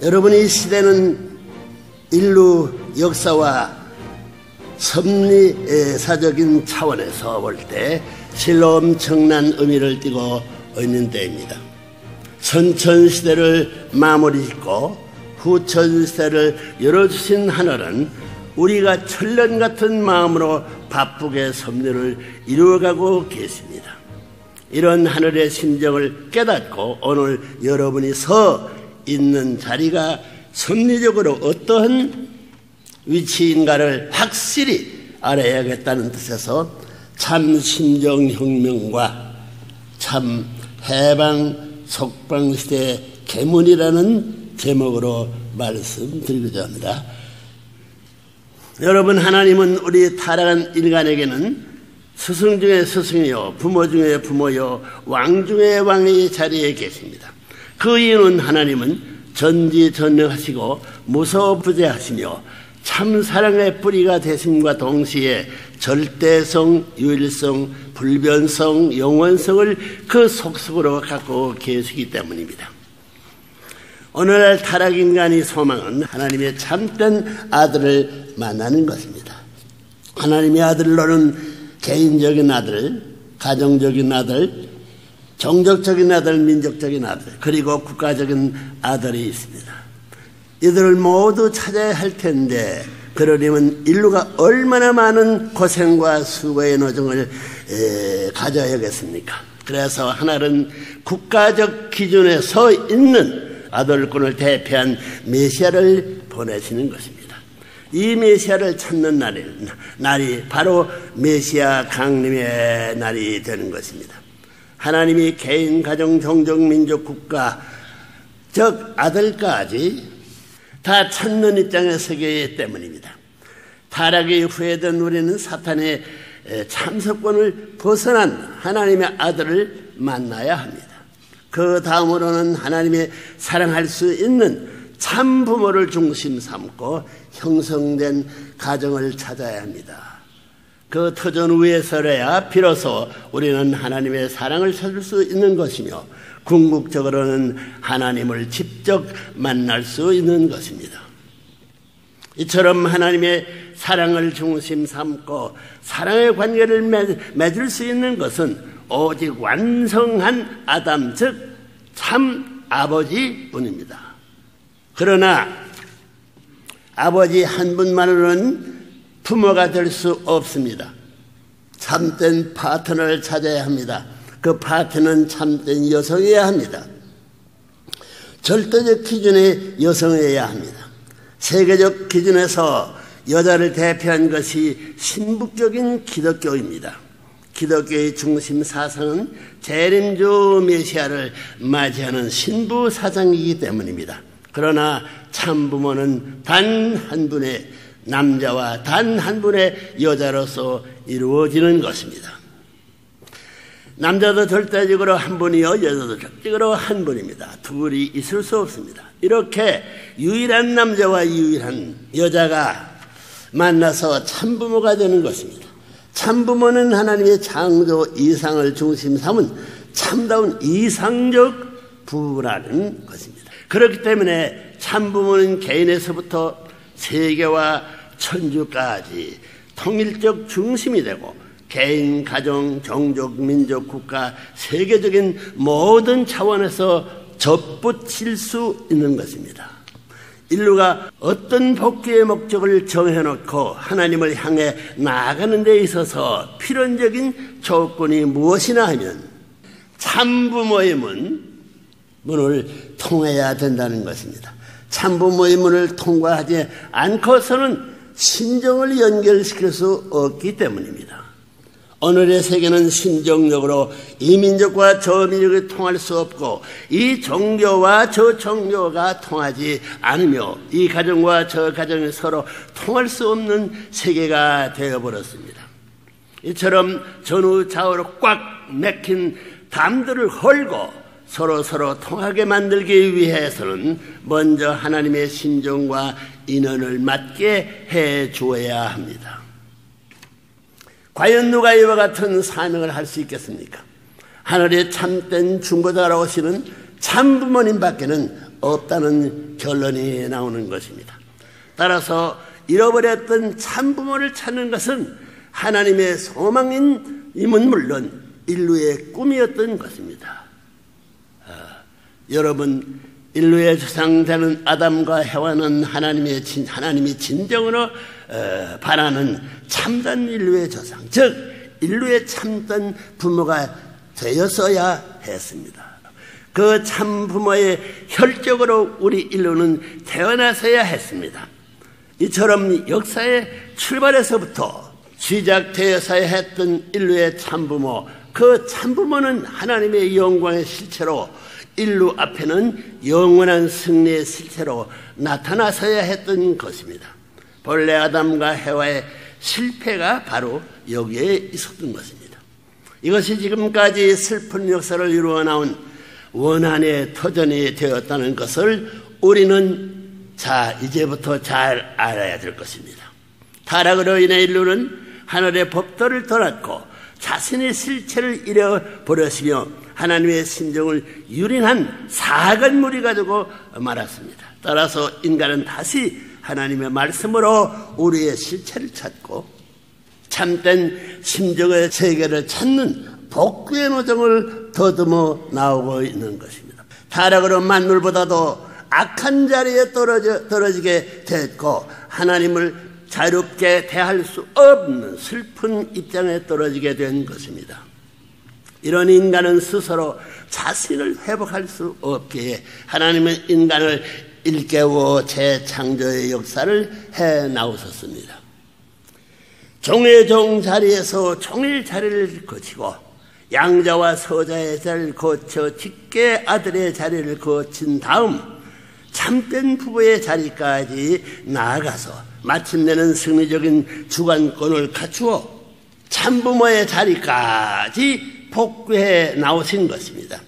여러분, 이 시대는 인류 역사와 섭리사적인 차원에서 볼 때 실로 엄청난 의미를 띠고 있는 때입니다. 선천시대를 마무리 짓고 후천시대를 열어주신 하늘은 우리가 천년 같은 마음으로 바쁘게 섭리를 이루어가고 계십니다. 이런 하늘의 심정을 깨닫고 오늘 여러분이 서 있는 자리가 섭리적으로 어떠한 위치인가를 확실히 알아야겠다는 뜻에서 참 심정혁명과 참 해방 속방시대 계문이라는 제목으로 말씀드리고자 합니다. 여러분, 하나님은 우리 타락한 인간에게는 스승 중에 스승이요 부모 중에 부모요 왕 중에 왕의 자리에 계십니다. 그 이유는 하나님은 전지전능하시고 무소부재하시며 참 사랑의 뿌리가 되심과 동시에 절대성, 유일성, 불변성, 영원성을 그 속속으로 갖고 계시기 때문입니다. 오늘날 타락인간의 소망은 하나님의 참된 아들을 만나는 것입니다. 하나님의 아들로는 개인적인 아들, 가정적인 아들, 종족적인 아들, 민족적인 아들, 그리고 국가적인 아들이 있습니다. 이들을 모두 찾아야 할 텐데 그러려면 인류가 얼마나 많은 고생과 수고의 노정을 가져야겠습니까? 그래서 하나는 국가적 기준에 서 있는 아들군을 대표한 메시아를 보내시는 것입니다. 이 메시아를 찾는 날이 바로 메시아 강림의 날이 되는 것입니다. 하나님이 개인, 가정, 종족, 민족, 국가, 즉 아들까지 다 찾는 입장에 서기 때문입니다. 타락이 후회된 우리는 사탄의 참석권을 벗어난 하나님의 아들을 만나야 합니다. 그 다음으로는 하나님의 사랑할 수 있는 참 부모를 중심 삼고 형성된 가정을 찾아야 합니다. 그 터전 위에 서려야 비로소 우리는 하나님의 사랑을 찾을 수 있는 것이며 궁극적으로는 하나님을 직접 만날 수 있는 것입니다. 이처럼 하나님의 사랑을 중심 삼고 사랑의 관계를 맺을 수 있는 것은 오직 완성한 아담, 즉 참 아버지뿐입니다. 그러나 아버지 한 분만으로는 부모가 될 수 없습니다. 참된 파트너를 찾아야 합니다. 그 파트너는 참된 여성이어야 합니다. 절대적 기준의 여성이어야 합니다. 세계적 기준에서 여자를 대표한 것이 신북적인 기독교입니다. 기독교의 중심 사상은 재림주 메시아를 맞이하는 신부 사상이기 때문입니다. 그러나 참부모는 단 한 분의 남자와 단 한 분의 여자로서 이루어지는 것입니다. 남자도 절대적으로 한 분이요, 여자도 절대적으로 한 분입니다. 둘이 있을 수 없습니다. 이렇게 유일한 남자와 유일한 여자가 만나서 참부모가 되는 것입니다. 참부모는 하나님의 창조 이상을 중심 삼은 참다운 이상적 부부라는 것입니다. 그렇기 때문에 참부모는 개인에서부터 세계와 천주까지 통일적 중심이 되고 개인, 가정, 종족, 민족, 국가, 세계적인 모든 차원에서 접붙일 수 있는 것입니다. 인류가 어떤 복귀의 목적을 정해놓고 하나님을 향해 나아가는 데 있어서 필연적인 조건이 무엇이나 하면 참부모의 문을 통해야 된다는 것입니다. 참부모의 문을 통과하지 않고서는 신정을 연결시킬 수 없기 때문입니다. 오늘의 세계는 신정적으로 이 민족과 저 민족이 통할 수 없고 이 종교와 저 종교가 통하지 않으며 이 가정과 저 가정이 서로 통할 수 없는 세계가 되어버렸습니다. 이처럼 전후 좌우로 꽉 막힌 담들을 헐고 서로 통하게 만들기 위해서는 먼저 하나님의 신정과 인연을 맞게 해 주어야 합니다. 과연 누가 이와 같은 사명을 할 수 있겠습니까? 하늘의 참된 중보자로 오시는 참부모님 밖에는 없다는 결론이 나오는 것입니다. 따라서 잃어버렸던 참부모를 찾는 것은 하나님의 소망임은 물론 인류의 꿈이었던 것입니다. 여러분, 인류의 조상되는 아담과 해와는 하나님이 진정으로 바라는 참된 인류의 조상, 즉 인류의 참된 부모가 되었어야 했습니다. 그 참부모의 혈격으로 우리 인류는 태어나서야 했습니다. 이처럼 역사의 출발에서부터 시작되어서야 했던 인류의 참부모, 그 참부모는 하나님의 영광의 실체로 인류 앞에는 영원한 승리의 실체로 나타나서야 했던 것입니다. 본래 아담과 해와의 실패가 바로 여기에 있었던 것입니다. 이것이 지금까지 슬픈 역사를 이루어 나온 원한의 터전이 되었다는 것을 우리는 이제부터 잘 알아야 될 것입니다. 타락으로 인해 인류는 하늘의 법도를 떠났고 자신의 실체를 잃어버렸으며 하나님의 심정을 유린한 사악한 무리 가지고 말았습니다. 따라서 인간은 다시 하나님의 말씀으로 우리의 실체를 찾고 참된 심정의 세계를 찾는 복구의 노정을 더듬어 나오고 있는 것입니다. 타락으로 만물보다도 악한 자리에 떨어지게 됐고 하나님을 자유롭게 대할 수 없는 슬픈 입장에 떨어지게 된 것입니다. 이런 인간은 스스로 자신을 회복할 수 없기에 하나님은 인간을 일깨워 재창조의 역사를 해 나오셨습니다. 종의 종 자리에서 종의 자리를 거치고 양자와 서자의 자리를 거쳐 직계 아들의 자리를 거친 다음 참된 부부의 자리까지 나아가서 마침내는 승리적인 주관권을 갖추어 참부모의 자리까지 복구해 나오신 것입니다.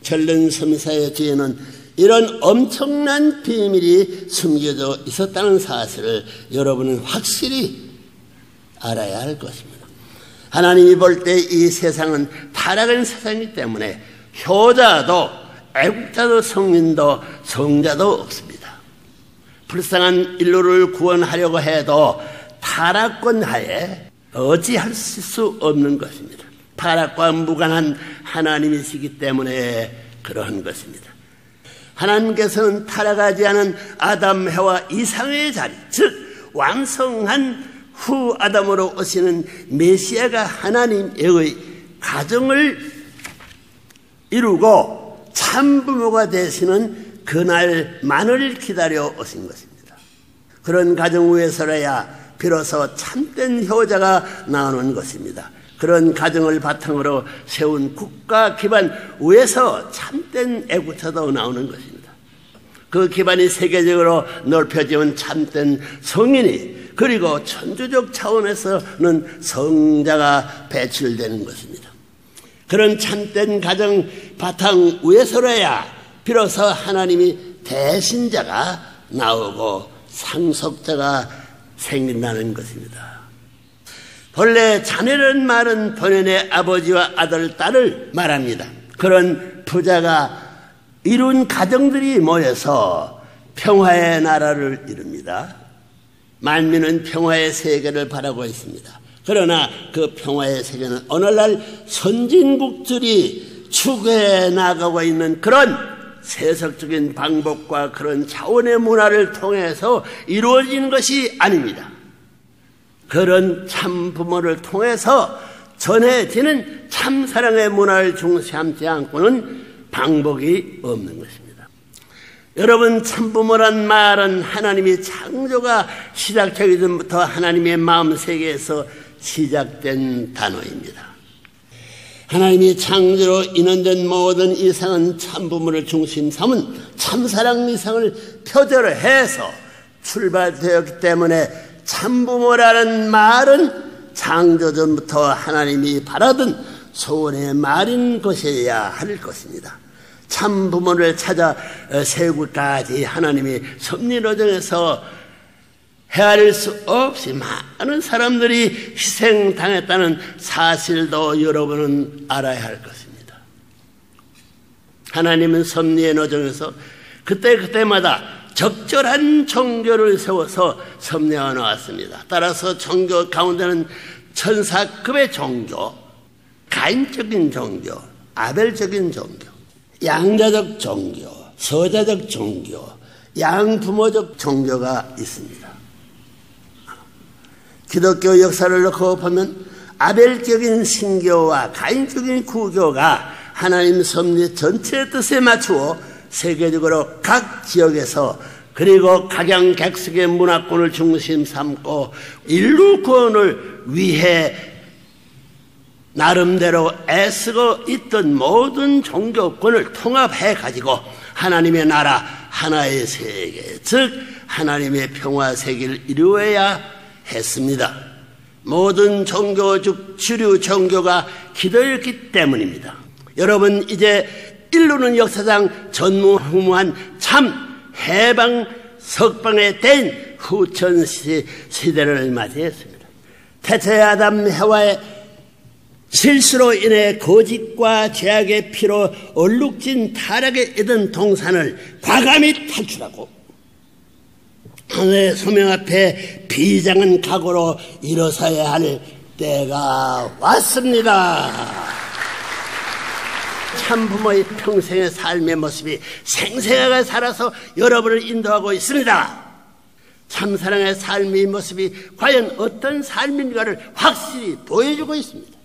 전른 섬사의 뒤에는 이런 엄청난 비밀이 숨겨져 있었다는 사실을 여러분은 확실히 알아야 할 것입니다. 하나님이 볼 때 이 세상은 타락한 세상이기 때문에 효자도 애국자도 성인도 성자도 없습니다. 불쌍한 인류를 구원하려고 해도 타락권 하에 어찌할 수 없는 것입니다. 타락과 무관한 하나님이시기 때문에 그러한 것입니다. 하나님께서는 타락하지 않은 아담, 해와 이상의 자리, 즉 완성한 후 아담으로 오시는 메시아가 하나님의 가정을 이루고 참부모가 되시는 그날만을 기다려 오신 것입니다. 그런 가정 위에서라야 비로소 참된 효자가 나오는 것입니다. 그런 가정을 바탕으로 세운 국가 기반 위에서 참된 애국자도 나오는 것입니다. 그 기반이 세계적으로 넓혀지면 참된 성인이, 그리고 천주적 차원에서는 성자가 배출되는 것입니다. 그런 참된 가정 바탕 위에서라야 비로소 하나님이 대신자가 나오고 상속자가 생긴다는 것입니다. 본래 자녀라는 말은 본연의 아버지와 아들, 딸을 말합니다. 그런 부자가 이룬 가정들이 모여서 평화의 나라를 이룹니다. 만민은 평화의 세계를 바라고 있습니다. 그러나 그 평화의 세계는 오늘날 선진국들이 추구해 나가고 있는 그런 세속적인 방법과 그런 차원의 문화를 통해서 이루어지는 것이 아닙니다. 그런 참부모를 통해서 전해지는 참사랑의 문화를 중시하지 않고는 방법이 없는 것입니다. 여러분, 참부모란 말은 하나님이 창조가 시작되기 전부터 하나님의 마음 세계에서 시작된 단어입니다. 하나님이 창조로 인원된 모든 이상은 참부모를 중심 삼은 참사랑 이상을 표절을 해서 출발되었기 때문에 참부모라는 말은 창조 전부터 하나님이 바라던 소원의 말인 것이어야 할 것입니다. 참부모를 찾아 세우기까지 하나님이 섭리노정에서 헤아릴 수 없이 많은 사람들이 희생당했다는 사실도 여러분은 알아야 할 것입니다. 하나님은 섭리의 노정에서 그때마다 적절한 종교를 세워서 섭리해 나왔습니다. 따라서 종교 가운데는 천사급의 종교, 가인적인 종교, 아벨적인 종교, 양자적 종교, 서자적 종교, 양부모적 종교가 있습니다. 기독교 역사를 놓고 보면 아벨적인 신교와 가인적인 구교가 하나님 섭리 전체의 뜻에 맞추어 세계적으로 각 지역에서 그리고 각양객색의 문화권을 중심 삼고 인류 구원을 위해 나름대로 애쓰고 있던 모든 종교권을 통합해 가지고 하나님의 나라 하나의 세계, 즉 하나님의 평화 세계를 이루어야 했습니다. 모든 종교 즉 주류 종교가 기도였기 때문입니다. 여러분, 이제 인류는 역사상 전무후무한 참 해방 석방에 된 후천 시대를 맞이했습니다. 태초의 아담 해와의 실수로 인해 거짓과 죄악의 피로 얼룩진 타락의 에덴 동산을 과감히 탈출하고 하늘의 소명 앞에 비장한 각오로 일어서야 할 때가 왔습니다. 참부모의 평생의 삶의 모습이 생생하게 살아서 여러분을 인도하고 있습니다. 참사랑의 삶의 모습이 과연 어떤 삶인가를 확실히 보여주고 있습니다.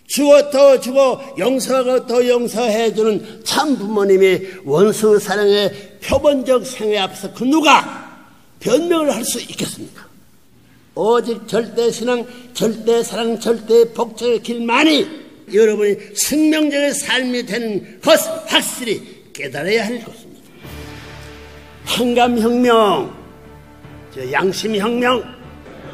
주어 더 주고 용서하고 더 용서해주는 참부모님이 원수 사랑의 표본적 생애 앞에서 그 누가 변명을 할 수 있겠습니까? 오직 절대신앙, 절대사랑, 절대복종의 길만이 여러분이 생명적인 삶이 되는 것을 확실히 깨달아야 할 것입니다. 한감혁명, 양심혁명,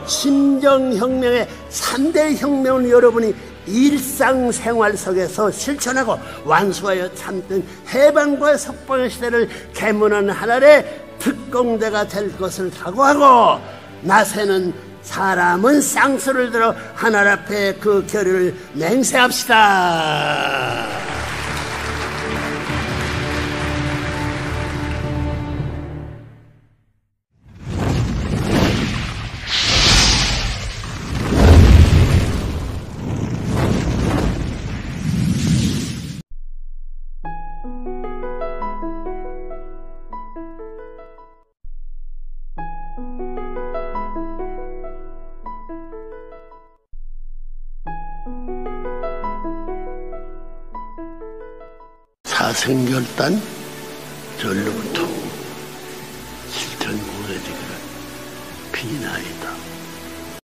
심정혁명의 3대 혁명을 여러분이 일상생활 속에서 실천하고 완수하여 참된 해방과 석방의 시대를 개문하는 하늘의 특공대가 될 것을 각오하고 나서는 사람은 쌍수를 들어 하늘 앞에 그 결의를 맹세합시다. 사생결단 절로부터 실천 무너지기를 비나이다.